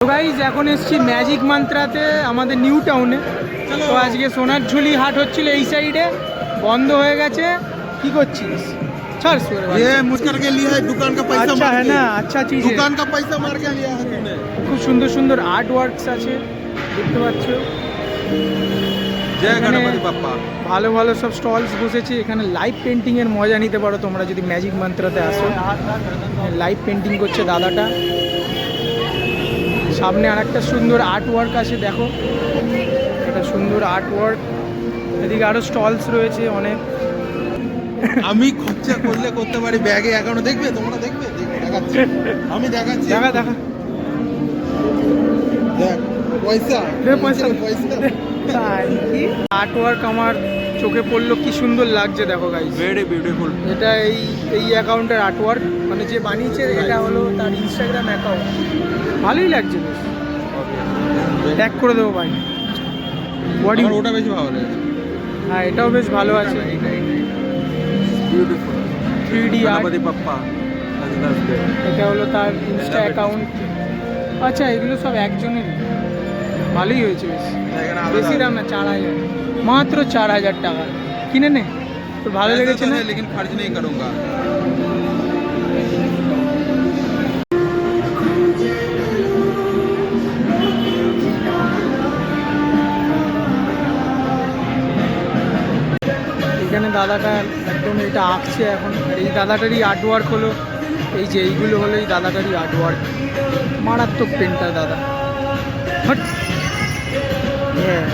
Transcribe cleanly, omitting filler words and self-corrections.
তো গাইজ এখন এসছি ম্যাজিক মান্ত্রাতে আমাদের নিউ টাউনে। তো আজকে সোনারঝুলি হাট হচ্ছিল এই সাইডে, বন্ধ হয়ে গেছে। কি করছিস? ছাড় সরে ভাই। ये मुझकर के लिए है दुकान का पैसा अच्छा मार है के। ना, अच्छा चीज है। दुकान का पैसा मार के लिया है तूने। খুব সুন্দর সুন্দর আর্ট ওয়ার্কস আছে, দেখতে পাচ্ছ। जय এখানে गणपति बाप्पा। ভালো ভালো সব স্টলস বসেছে। এখানে লাইভ পেন্টিং এর মজা নিতে পারো তোমরা যদি ম্যাজিক মান্ত্রাতে আসো। লাইভ পেন্টিং করছে দাদাটা। সামনে আরেকটা সুন্দর আর্ট ওয়ার্ক আছে, দেখো এটা সুন্দর আর্ট ওয়ার্ক। এদিকে আরো স্টলস রয়েছে অনেক। আমি খরচা করলে করতে পারি, ব্যাগে এখনো দেখবে, তোমরা দেখবে, দেখাচ্ছি আমি দেখাচ্ছি। দেখা দেখা দেখ পয়সা দে পয়সা। পয়সা আর্ট ওয়ার্ক আমার চোখে পড়লো, কি সুন্দর লাগছে দেখো গাইস। Very beautiful. এটা এই অ্যাকাউন্টের আর্ট ওয়ার্ক, মানে যে বানিয়েছে এটা হলো তার ইনস্টাগ্রাম অ্যাকাউন্ট। ভালোই লাগছে বেশ, ট্যাগ করে দেবো ভাই। বডি ওটা বেশি ভালো লাগে। হ্যাঁ এটাও বেশ ভালো আছে। Beautiful 3D art, Ganpati Bappa. এটা হলো তার ইনস্টা অ্যাকাউন্ট। আচ্ছা এগুলো সব একজনেরই, ভালোই হয়েছে বেশ। বেশি দাম না, 4000, মাত্র 4000 টাকা। কিনে নে, তো ভালো লেগেছে না? लेकिन खर्च नहीं करूंगा। এখানে দাদাটা একদম এটা আঁকছে এখন। আর এই দাদাটারই আর্ট ওয়ার্ক হলো এই যে, এইগুলো হলো এই দাদাটারই আর্ট ওয়ার্ক। মারাত্মক পেন্টার দাদা। হট। হ্যাঁ